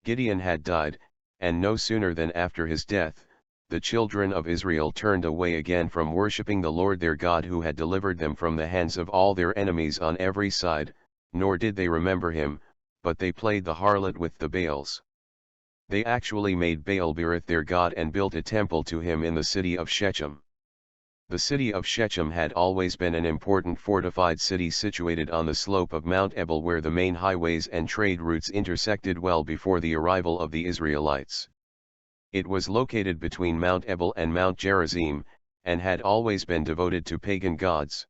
Gideon had died, and no sooner than after his death, the children of Israel turned away again from worshipping the Lord their God who had delivered them from the hands of all their enemies on every side, nor did they remember him, but they played the harlot with the Baals. They actually made Baal-berith their god and built a temple to him in the city of Shechem. The city of Shechem had always been an important fortified city situated on the slope of Mount Ebal where the main highways and trade routes intersected well before the arrival of the Israelites. It was located between Mount Ebal and Mount Gerizim, and had always been devoted to pagan gods.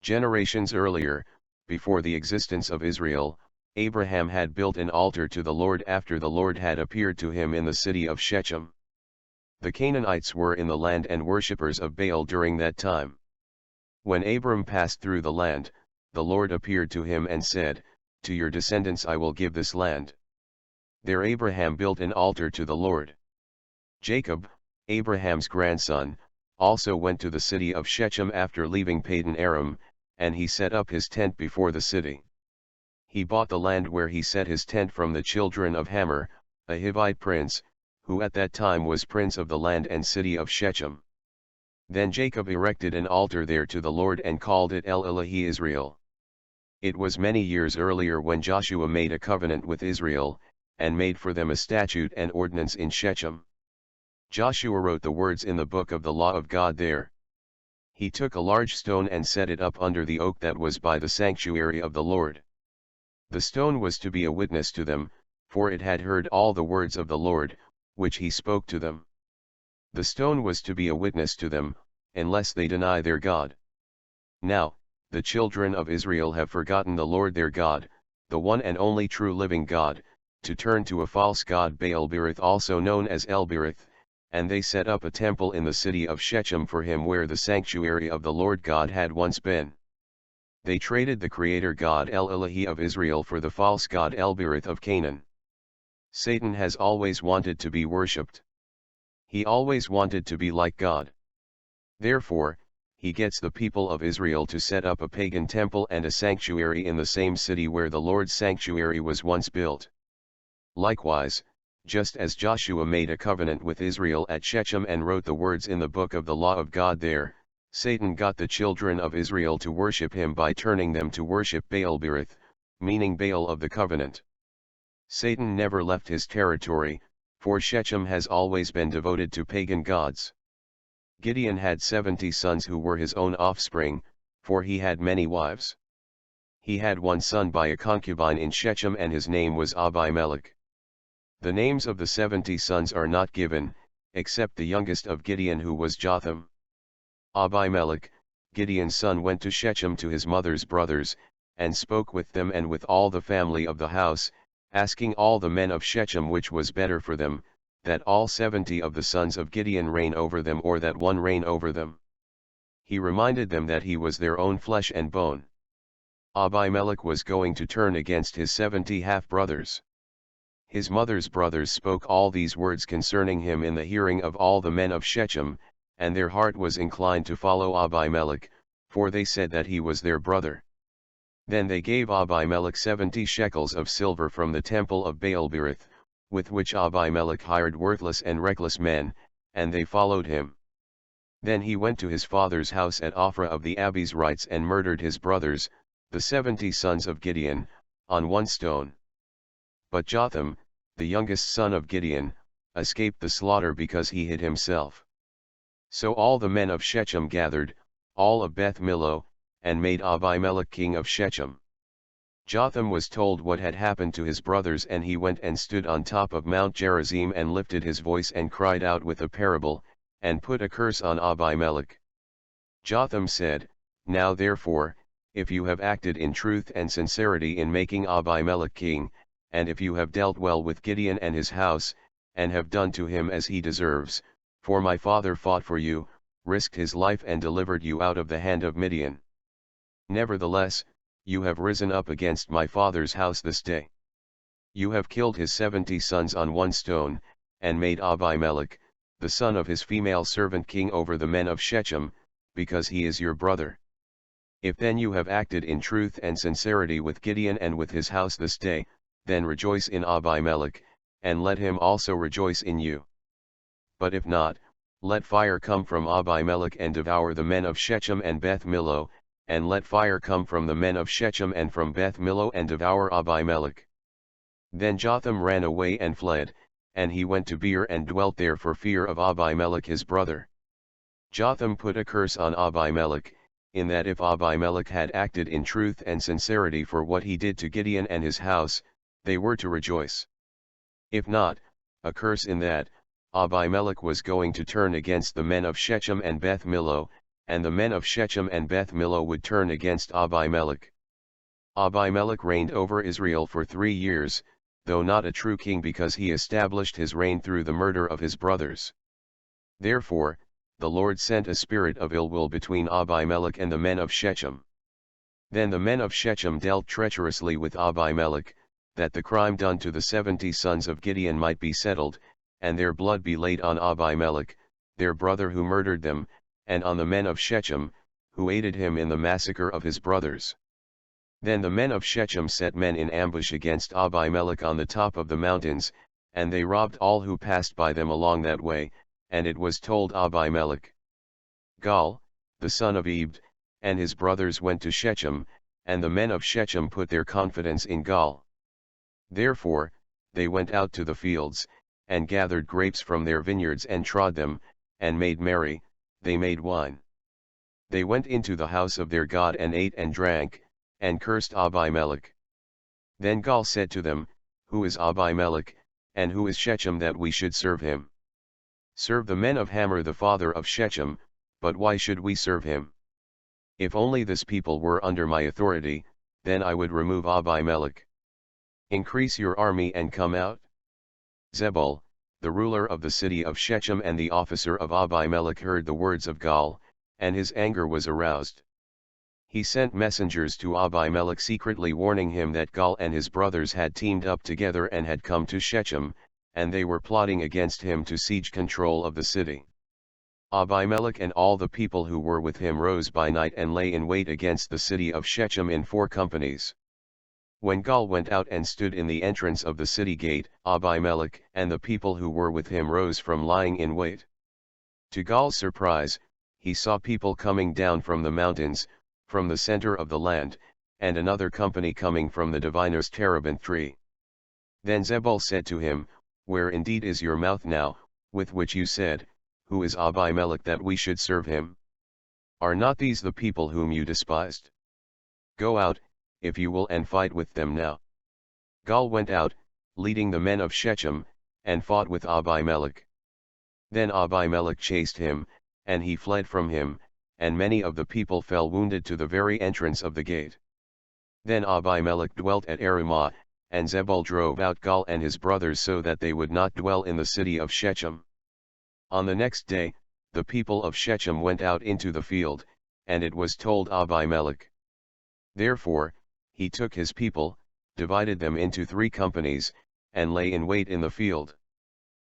Generations earlier, before the existence of Israel, Abraham had built an altar to the Lord after the Lord had appeared to him in the city of Shechem. The Canaanites were in the land and worshippers of Baal during that time. When Abram passed through the land, the Lord appeared to him and said, "To your descendants I will give this land." There Abraham built an altar to the Lord. Jacob, Abraham's grandson, also went to the city of Shechem after leaving Padan Aram, and he set up his tent before the city. He bought the land where he set his tent from the children of Hamor, a Hivite prince, who at that time was prince of the land and city of Shechem. Then Jacob erected an altar there to the Lord and called it El-Ilahi Israel. It was many years earlier when Joshua made a covenant with Israel, and made for them a statute and ordinance in Shechem. Joshua wrote the words in the book of the law of God there. He took a large stone and set it up under the oak that was by the sanctuary of the Lord. The stone was to be a witness to them, for it had heard all the words of the Lord, which he spoke to them. The stone was to be a witness to them, unless they deny their God. Now, the children of Israel have forgotten the Lord their God, the one and only true living God, to turn to a false god Baal-berith also known as El-berith, and they set up a temple in the city of Shechem for him where the sanctuary of the Lord God had once been. They traded the Creator God El-Ilahi of Israel for the false god El-berith of Canaan. Satan has always wanted to be worshipped. He always wanted to be like God. Therefore, he gets the people of Israel to set up a pagan temple and a sanctuary in the same city where the Lord's sanctuary was once built. Likewise, just as Joshua made a covenant with Israel at Shechem and wrote the words in the book of the law of God there, Satan got the children of Israel to worship him by turning them to worship Baal-berith, meaning Baal of the covenant. Satan never left his territory, for Shechem has always been devoted to pagan gods. Gideon had 70 sons who were his own offspring, for he had many wives. He had one son by a concubine in Shechem and his name was Abimelech. The names of the 70 sons are not given, except the youngest of Gideon who was Jotham. Abimelech, Gideon's son, went to Shechem to his mother's brothers, and spoke with them and with all the family of the house, asking all the men of Shechem which was better for them, that all 70 of the sons of Gideon reign over them or that one reign over them. He reminded them that he was their own flesh and bone. Abimelech was going to turn against his 70 half-brothers. His mother's brothers spoke all these words concerning him in the hearing of all the men of Shechem, and their heart was inclined to follow Abimelech, for they said that he was their brother. Then they gave Abimelech 70 shekels of silver from the temple of Baal-berith, with which Abimelech hired worthless and reckless men, and they followed him. Then he went to his father's house at Ophrah of the Abiezrites and murdered his brothers, the 70 sons of Gideon, on one stone. But Jotham, the youngest son of Gideon, escaped the slaughter because he hid himself. So all the men of Shechem gathered, all of Beth Millo, and made Abimelech king of Shechem. Jotham was told what had happened to his brothers, and he went and stood on top of Mount Gerizim and lifted his voice and cried out with a parable, and put a curse on Abimelech. Jotham said, "Now therefore, if you have acted in truth and sincerity in making Abimelech king, and if you have dealt well with Gideon and his house, and have done to him as he deserves, for my father fought for you, risked his life and delivered you out of the hand of Midian. Nevertheless, you have risen up against my father's house this day. You have killed his 70 sons on one stone, and made Abimelech, the son of his female servant, king over the men of Shechem, because he is your brother. If then you have acted in truth and sincerity with Gideon and with his house this day, then rejoice in Abimelech, and let him also rejoice in you. But if not, let fire come from Abimelech and devour the men of Shechem and Beth Millo, and let fire come from the men of Shechem and from Beth Millo and devour Abimelech. Then Jotham ran away and fled, and he went to Beer and dwelt there for fear of Abimelech his brother. Jotham put a curse on Abimelech, in that if Abimelech had acted in truth and sincerity for what he did to Gideon and his house, they were to rejoice. If not, a curse in that, Abimelech was going to turn against the men of Shechem and Beth Millo, and the men of Shechem and Beth Millo would turn against Abimelech. Abimelech reigned over Israel for 3 years, though not a true king, because he established his reign through the murder of his brothers. Therefore, the Lord sent a spirit of ill will between Abimelech and the men of Shechem. Then the men of Shechem dealt treacherously with Abimelech, that the crime done to the 70 sons of Gideon might be settled, and their blood be laid on Abimelech, their brother who murdered them, and on the men of Shechem, who aided him in the massacre of his brothers. Then the men of Shechem set men in ambush against Abimelech on the top of the mountains, and they robbed all who passed by them along that way, and it was told Abimelech. Gaal, the son of Ebed, and his brothers went to Shechem, and the men of Shechem put their confidence in Gaal. Therefore, they went out to the fields, and gathered grapes from their vineyards and trod them, and made merry, they made wine. They went into the house of their God and ate and drank, and cursed Abimelech. Then Gaal said to them, Who is Abimelech, and who is Shechem that we should serve him? Serve the men of Hamor the father of Shechem, but why should we serve him? If only this people were under my authority, then I would remove Abimelech. Increase your army and come out. Zebul, the ruler of the city of Shechem and the officer of Abimelech, heard the words of Gaal, and his anger was aroused. He sent messengers to Abimelech secretly, warning him that Gaal and his brothers had teamed up together and had come to Shechem, and they were plotting against him to siege control of the city. Abimelech and all the people who were with him rose by night and lay in wait against the city of Shechem in 4 companies. When Gaal went out and stood in the entrance of the city gate, Abimelech and the people who were with him rose from lying in wait. To Gaal's surprise, he saw people coming down from the mountains, from the center of the land, and another company coming from the diviner's terebinth tree. Then Zebul said to him, Where indeed is your mouth now, with which you said, Who is Abimelech that we should serve him? Are not these the people whom you despised? Go out, if you will, and fight with them now. Gaal went out, leading the men of Shechem, and fought with Abimelech. Then Abimelech chased him, and he fled from him, and many of the people fell wounded to the very entrance of the gate. Then Abimelech dwelt at Aramah, and Zebul drove out Gaal and his brothers so that they would not dwell in the city of Shechem. On the next day, the people of Shechem went out into the field, and it was told Abimelech. Therefore, he took his people, divided them into 3 companies, and lay in wait in the field.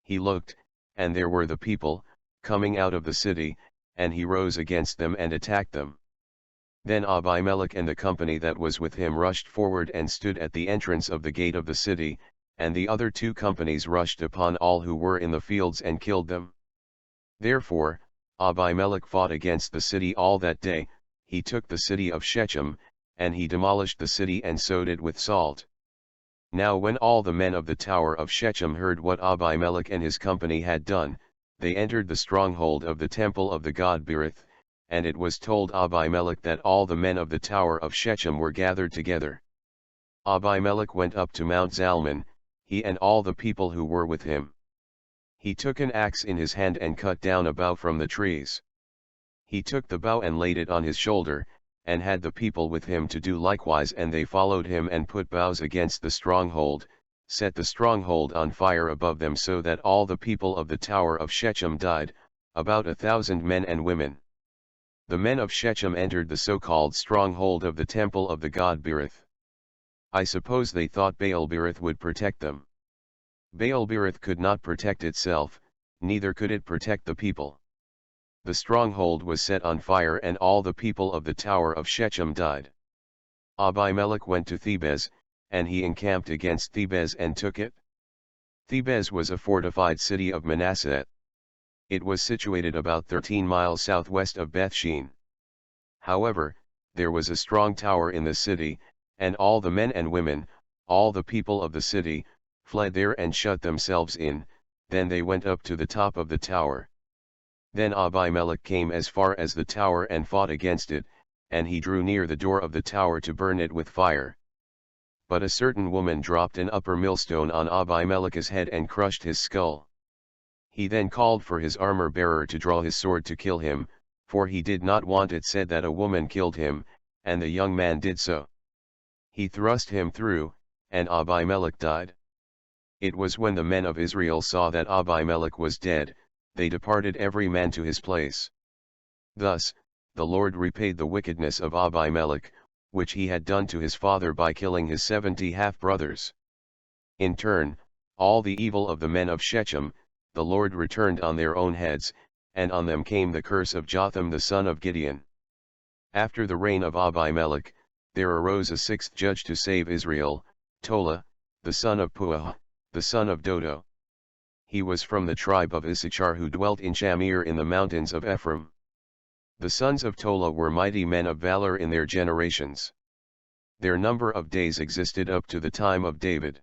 He looked, and there were the people, coming out of the city, and he rose against them and attacked them. Then Abimelech and the company that was with him rushed forward and stood at the entrance of the gate of the city, and the other 2 companies rushed upon all who were in the fields and killed them. Therefore, Abimelech fought against the city all that day. He took the city of Shechem, and he demolished the city and sowed it with salt. Now when all the men of the tower of Shechem heard what Abimelech and his company had done, they entered the stronghold of the temple of the god Berith, and it was told Abimelech that all the men of the tower of Shechem were gathered together. Abimelech went up to Mount Zalmon, he and all the people who were with him. He took an axe in his hand and cut down a bough from the trees. He took the bough and laid it on his shoulder, and had the people with him to do likewise, and they followed him and put boughs against the stronghold, set the stronghold on fire above them, so that all the people of the tower of Shechem died, about 1,000 men and women. The men of Shechem entered the so-called stronghold of the temple of the god Berith. I suppose they thought Baal-Berith would protect them. Baal-Berith could not protect itself, neither could it protect the people. The stronghold was set on fire, and all the people of the tower of Shechem died. Abimelech went to Thebez, and he encamped against Thebez and took it. Thebes was a fortified city of Manasseh. It was situated about 13 miles southwest of Bethshean. However, there was a strong tower in the city, and all the men and women, all the people of the city, fled there and shut themselves in. Then they went up to the top of the tower. Then Abimelech came as far as the tower and fought against it, and he drew near the door of the tower to burn it with fire. But a certain woman dropped an upper millstone on Abimelech's head and crushed his skull. He then called for his armor-bearer to draw his sword to kill him, for he did not want it said that a woman killed him, and the young man did so. He thrust him through, and Abimelech died. It was when the men of Israel saw that Abimelech was dead, they departed every man to his place. Thus, the Lord repaid the wickedness of Abimelech, which he had done to his father by killing his 70 half-brothers. In turn, all the evil of the men of Shechem, the Lord returned on their own heads, and on them came the curse of Jotham the son of Gideon. After the reign of Abimelech, there arose a sixth judge to save Israel, Tola, the son of Puah, the son of Dodo. He was from the tribe of Issachar who dwelt in Shamir in the mountains of Ephraim. The sons of Tola were mighty men of valor in their generations. Their number of days existed up to the time of David.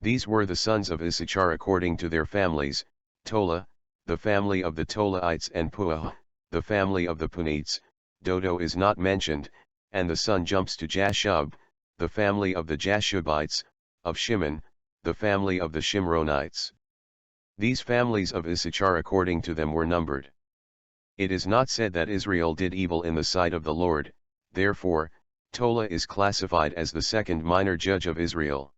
These were the sons of Issachar according to their families: Tola, the family of the Tolaites, and Puah, the family of the Punites. Dodo is not mentioned, and the son jumps to Jashub, the family of the Jashubites, of Shimon, the family of the Shimronites. These families of Issachar according to them were numbered. It is not said that Israel did evil in the sight of the Lord, therefore, Tola is classified as the second minor judge of Israel.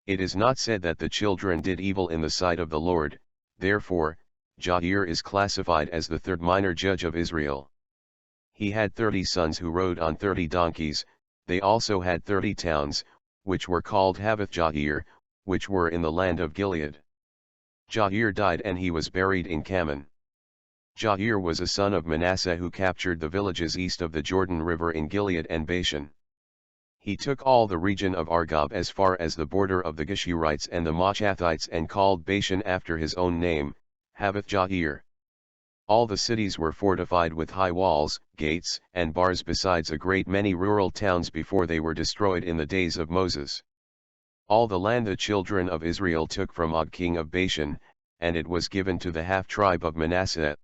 It is not said that the children did evil in the sight of the Lord, therefore, Jair is classified as the third minor judge of Israel. He had 30 sons who rode on 30 donkeys. They also had 30 towns, which were called Jair, which were in the land of Gilead. Jair died and he was buried in Kaman. Jair was a son of Manasseh who captured the villages east of the Jordan River in Gilead and Bashan. He took all the region of Argob as far as the border of the Geshurites and the Machathites and called Bashan after his own name, Jair. All the cities were fortified with high walls, gates, and bars, besides a great many rural towns before they were destroyed in the days of Moses. All the land the children of Israel took from Og king of Bashan, and it was given to the half-tribe of Manasseh.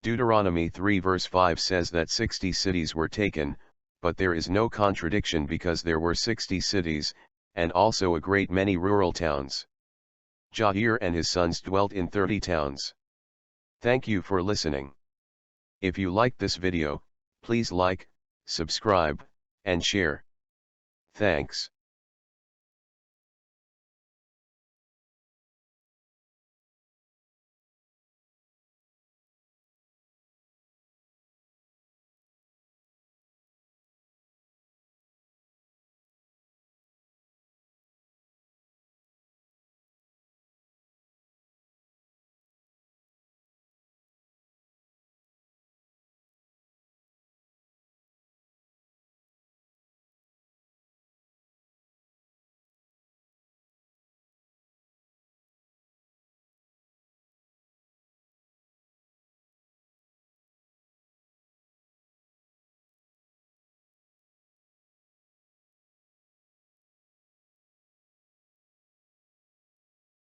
Deuteronomy 3 verse 5 says that 60 cities were taken, but there is no contradiction because there were 60 cities, and also a great many rural towns. Jair and his sons dwelt in 30 towns. Thank you for listening. If you liked this video, please like, subscribe, and share. Thanks.